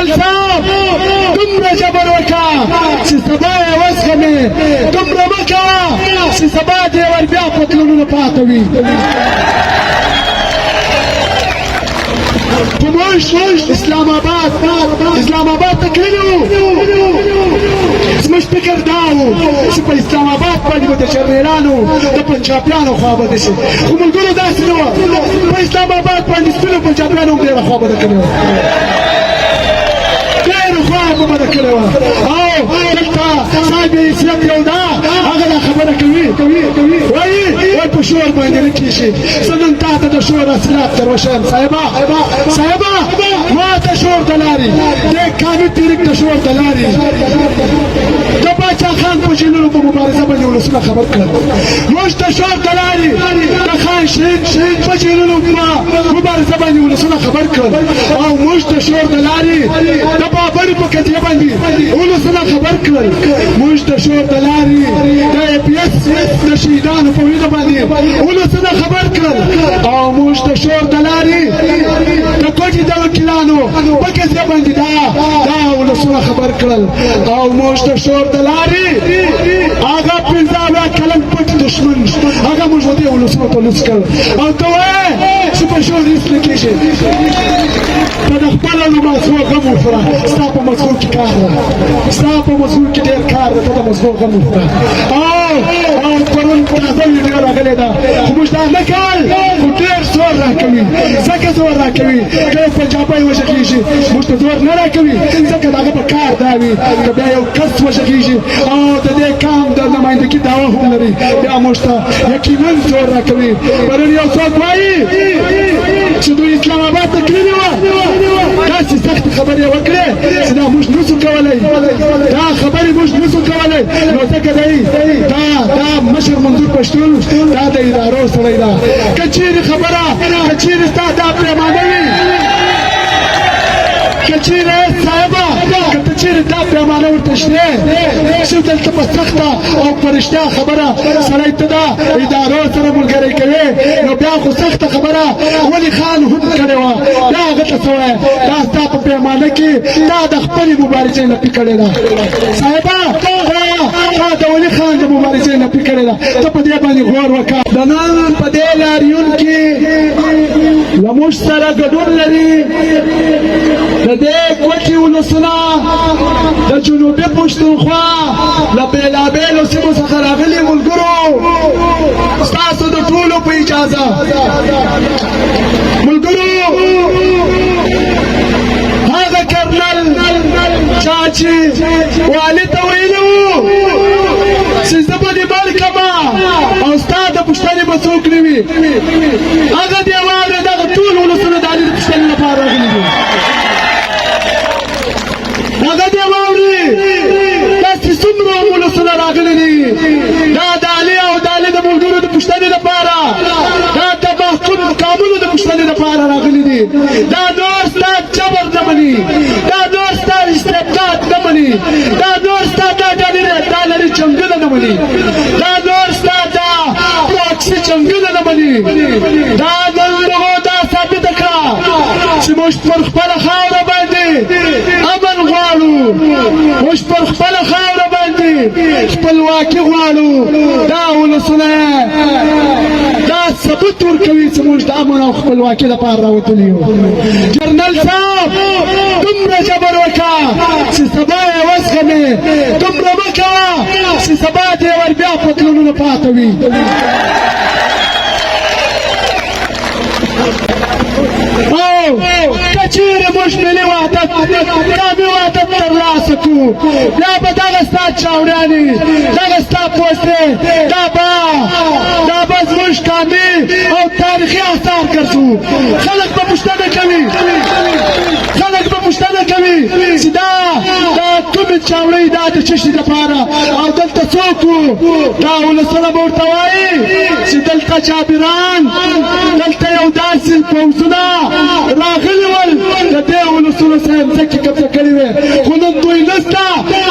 جنرال صاحب دومره جبر وکړه چې سبا یې وزغمې، دومره مه کوه چې سبا دې ور بیا پتلونونه پاته وي. موږ اسلام آباد ته تللي وو، زموږ فکر دا و چې په اسلام آباد باندې به د شرمیرانو د پنجابیانو خوا به شي، خو ملګرو داسې نه وه. په اسلام آباد باندې سپینو پنجابیانو هم ډېره خوا بده کړې وه، ډېره خوا به بده کړې وه. او دلته صاحب حیثیت یو ده، هغه دا خبره کوي وایي په شور باندې نه کېږي. زه نن تا ته د شور اصلات در وښیم صاحبه ما ته شور د لارې، دې کامي تیریک د شور د لارې د باچا خان په جنونو په مبارزه باندې ولسونه خبر کړل. موږ د شور د لارې د خان شهید په جنونو په مبارزه باندې ولسونه خبر کړل، او موږ د شور د لارې د بابري په قضیه باندې ولسونه خبر کړل. موږ د شور د لارې د APS د شهیدانو په وینه باندې ولسونه خبر کړل، او موږ د شور د لارې د کوټې د وکیلانو په قضیه باندې دا ولسونه خبر کړل، او موږ د شور د لارې هغه 15 کلن پټ دشمن هغه موږ دې ولسونو ته لوڅ کړل. او ته وایې چې په شور هېڅ نه کېږي، ته د خپله نو مغزو غم وخوره، ستا په مغزو کې کار ده، ستا په مغزو کې ډېر کار ده، ته د مغزو غم وخوره. او پرون تازه ویډیو راغلې ده، خو موږ دا نه کول، خو ډېر زور راکوي. ځکه زور راکوي که یو پنجابی وژغېږي موږ ته زور نه راکوي، ځکه د هغه په کار دا وي که بیا یو کس وژغېږي او د دې قام د نمایندګي دعوه هم لري، بیا موږ ته یقینا زور راکوي. پرون یو څوک وایي چې دوی اسلام آباد ته تللي وه، داسې سختې خبرې وکړې چې دا موږ نسو کولی، دا خبرې موږ نسو کولی. نو ځکه دی دا مشر منظور پښتون دا د ادارو سړی ده. که چېرې خبره که چېرې ستا دا پیمانه وي، که چېرې صاحبه که ته چېرې دا پیمانه ورته شتې چې دلته په سخته او په رښتیا خبره سړی ته دا ادارو سره ملګری کوي، نو بیا خو سخته خبره ولي خان هم کړې وه، بیا هغه ته څه وایه دا ستا په پیمانه کې دا د خپلې مبارزې نفي کړې ده. صاحبه دا د ولي خان د مبارزې نفي کړې ده، ته په دې باندې غور وکړه. د نن په دې لاریون کې له موږ سره ګډون لري د دې کوټې ولسونه د جنوبي پښتونخوا له بېلابېلو سیمو څخه راغلي ملګرو. ستاسو د ټولو په اجازه ملګرو، هغه کرنل چا چې والي ته ویلي وو چې زه به دې مړ کړمه او ستا د پوښتنې به څوک نه وي، هغه دې واورې دغه ټول ولسونه د علي د پوښتنې لپاره راغلي دي. هغه دې واورې داسې څومره ولسونه راغلي دي، دا د علي او د علي د ملګرو د پوښتنې لپاره، دا د محکوم قامونو د پوښتنې لپاره راغلي دي. دا نور ستا جبر نه مني، دا نور ستا استبداد نه مني، دا نور ستا دا لري جنګونه نه مني، دا نور ستا دا پراکسي جنګونه نه مني. دا نن دغو دا ثابته کړه چې موږ پر خپله خاوره باندې امن غواړو، موږ پر خپله خاوره باندې خپلواکي غواړو. دا ولسونه دا ثبوت ورکوي چې موږ د امن او خپلواکي لپاره راوتلي یو. جنرال صاحب دومره جبر وکړه چې سبا یې وزغمې، دومره مه کوه چې سبا دې ور بیا پتلونونه پاته وي. او که چېرې موږ ملي وحدت قامي وحدت ترلاسه کړو، بیا به دغه ستا چاوړیانې دغه ستا پوستې دا به زموږ قامي او تاریخي اثار ګرځو. خلک به پوښتنه کوي چې دا کومې چاوړۍ دا د څه شي دپاره، او دلته څوک وو؟ دا ولسونه به ورته وایي چې دلته جابران، دلته یو داسې پوځونه راغلي ول د دې ولسونو سره ځمکې قبضه کړې وې، خو نن دوی نشته،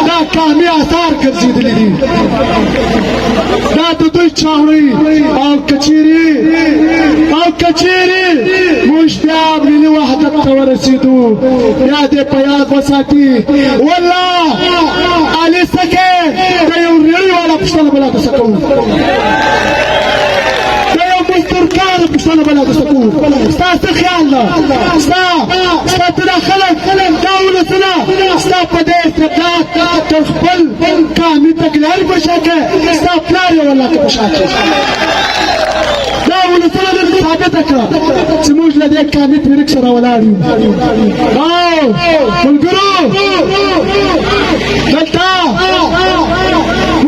دا قامي اثار ګرځېدلي دي، دا د دوی چاوړۍ. او که چېرې موږ بیا ملي وحدت ته ورسېدو بیا دې په یاد وساتي والله علي سکه د یو ریړۍ والا پوښتنه به لا درڅه کوو ترکان پښتنه بلا د سکو ستا څه خیال ده ستا ته خلک دا ولسونه ستا په دې استبداد تر خپل قامي تګلارې په شا کې ستا پلار یې والله که په شا کې دا ولسونه درته ثابته کړه چې موږ له دې قامي تحریک سره ولاړ یو او ملګرو دلته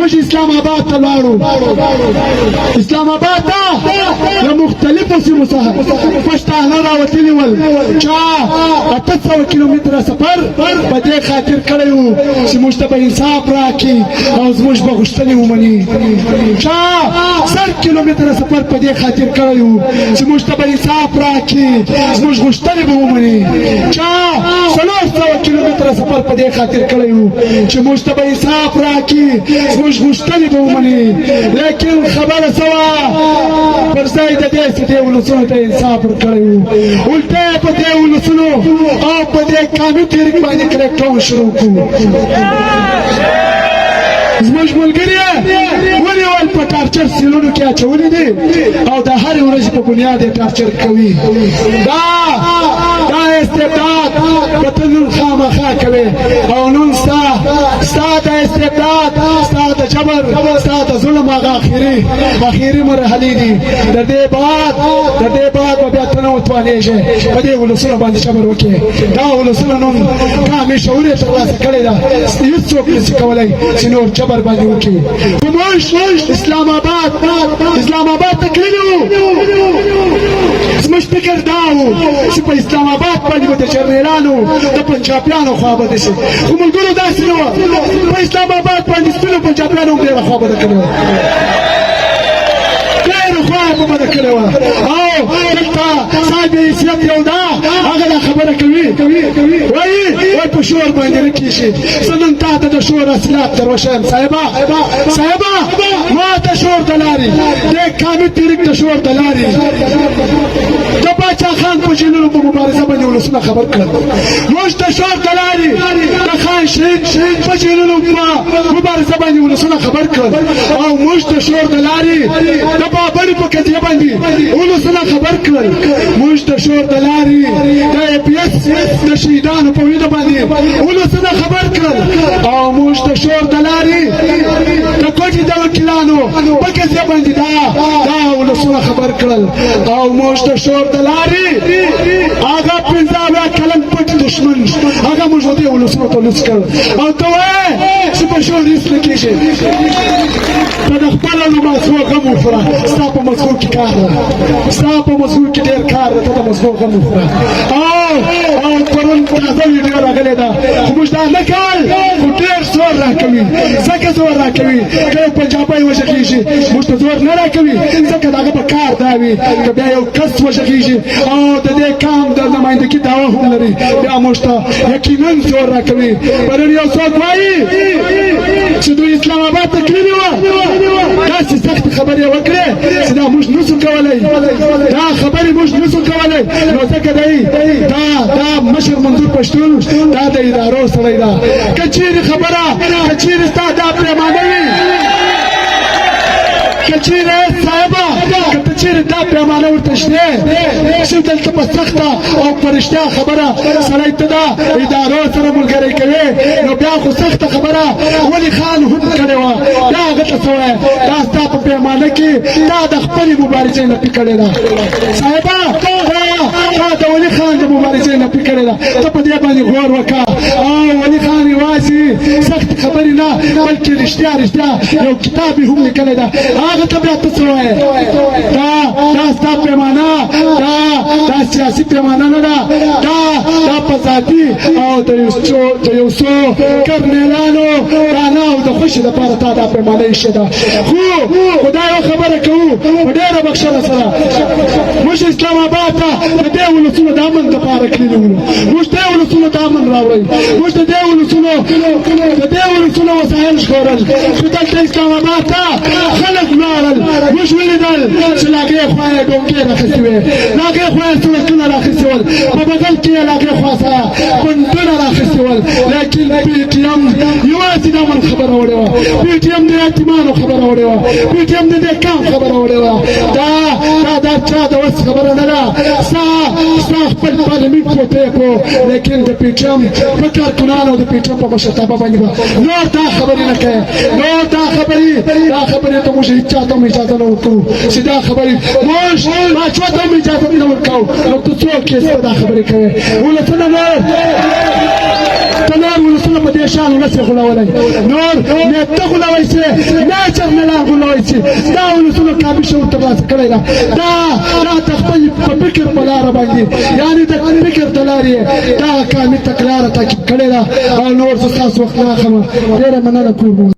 موږ اسلام آباد ته لاړو اسلام آباد ته له مختلفو سیمو څخه پښتانه راوتلي ول چا 800 کیلومتره سفر په دې خاطر کړی و چې موږ ته به انصاف راکړي او زموږ به غوښتنې ومني چا 100 کیلومتره سفر په دې خاطر کړی و چې موږ ته به انصاف راکړي زموږ غوښتنې به ومني چا 300 کیلومتره سفر په دې خاطر کړی و چې موږ ته به انصاف راکړي زموږ غوښتنې به ومني لیکن خبره سوه پر ځای د دې چې دې ولسونو ته انصاف ورکړی و الټه په دې ولسونو او په دې قانون تحریک باندې کرکټرونه شروع کړو زموږ ملګري ونیول په ټارچر سیلونو کې اچولي دي او د هرې ورځې په بنیاد یې ټارچر کوي دا استبداد په ته نن خامخا کوي او نن ستا د استبداد ستا د جبر ستا د ظلم هغه اخري مرحلې دي د دې بعد به بیا ته نه وتوانېږې په دې ولسونو باندې جبر وکړې دا ولسونو نن کامې شعور یې ترلاسه کړې ده هېڅوک نشي کولی چې نور جبر باندې وکړي خو موږ اسلام آباد ته تللي وو زموږ فکر دا و چې په اسلام آباد باندې به د جرنیلانو د پنجابیانو خوا به شي خو ملګرو داسې نه وه په اسلام آباد باندې سپینو پنجابیانو هم ډېره خوا بده کړې وه ډېره خوا به بده کړې وه او دلته صاحب حیثیت یو ده هغه دا خبره کوي وایي په شور باندې نه کېږي زه نن تا ته د شور اصلات در وښیم صاحبه ما ته شور د لارې دې قامي تحریک د شور د لارې د باچا خان په جنونو په مبارزه باندې ولسونه خبر کړل موږ د شور د لارې د خان شهید په جنونو په مبارزه باندې ولسونه خبر کړل او موږ د شور د لارې د بابړي په قضیه باندې ولسونه خبر کړل موږ د شور د لارې د APS د شهیدانو په وینه باندې ولسونه خبر کړل او موږ د شور د لارې د کوټې د وکیلانو په قضیه باندې دا ولسونه خبر کړل او موږ د شور د لارې هغه 15 کلن پټ دشمن هغه موږ دې ولسونو ته لوڅ کړ او ته وایې چې په شور هېڅ نه کېږي ته د خپله نو مغزو غم وخوره ستا په مغزو کې کار ده ستا په مغزو کې ډېر کار ده ته د مغزو غم وخوره او پرون تازه ویډیو راغلې ده خو موږ دا نه کول خو ډېر زور راکوي ځکه زور راکوي که یو پنجابی وژغېږي موږ ته زور نه راکوي ځکه د هغه په کار دا وي که بیا یو کس وژغېږي او د دې قام د نمایندګي دعوه هم لري بیا موږ ته یقینا زور راکوي پرون یو څوک وایي چې دوی اسلام آباد ته تللي وه داسې سختې خبرې وکړې چې دا موږ نسو کولی دا خبرې موږ نسو کولی نو ځکه دی دا مشر منظور پښتون دا د ادارو سړی ده که چیرې خبره که چیرې ستا دا پیمانه وي که چیرې صاحبه که ته چیرې دا پیمانه ورته شته چې دلته په سخته او په رښتیا خبره سړی ته دا ادارو سره ملګری کوي نو بیا خو سخته خبره ولي خان هم کړې وه دا هغه ته څه وایه دا ستا په پیمانه کې دا د خپلې مبارزې نفي کړې ده صاحبه دا د ولي خان د مبارزې نفي کړې ده ته په دې باندې غور وکړه او ولي خان یوازې سختې خبرې نه بلکې رښتیا یو کتاب یې هم لیکلی ده هغه ته بیا ته څه وایې دا ستا پیمانه دا سیاسي پیمانه نه ده دا په ذاتي او د یو څو کرنیلانو دانه او د خوښې دپاره تا دا پیمانه ایښې ده خو دا یو خبره کوو په ډېره بخښنه سره موږ اسلام آباد ته د دې ولسونو د امن دپاره تللي وو موږ دې ولسونو ته امن راوړئ موږ د دې ولسونه وسایل ژغورل خو دلته اسلام آباد ته خلک ولاړل موږ ولیدل چې له هغې خوا یې ډونګې راخیستې وې له هغې خوا یې سړکونه راخیستي ول په بدل کې یې له هغې خوا سره بندونه راخیستي ول لیکن پی ټي ایم یوازې د امن خبره وړې وه پی ټي ایم د یتیمانو خبره وړې وه پی ټي ایم د دهقان خبره وړې وه دا چا د وس خبره نه ده ستا خپل پارلمنټ کوټې کو لیکن د پی ټي ایم په کارکنانو د پی ټي ایم په مشرتابه باندې به نور دا خبرې نه کوې نور دا خبرې ته موږ هېچ چا ته هم اجازه نه ورکوو چې دا خبرې موږ باچو ته هم اجازه نه ورکوو نو ته څوک یې چې دا خبرې کوې ولسونه نور ولسونه په دې شان ولس یې غولولی نور نیټه غولوی شي نیچر نه لا غولوی شي دا ولسونه کامل شعور ترلاسه کړی ده دا د خپل په فکر په لاره باندې یعنې د فکر د لارې دا کامل تکراره تعقیب کړې ده او نور زه ستاسو وخت نه اخلم ډېره مننه کوم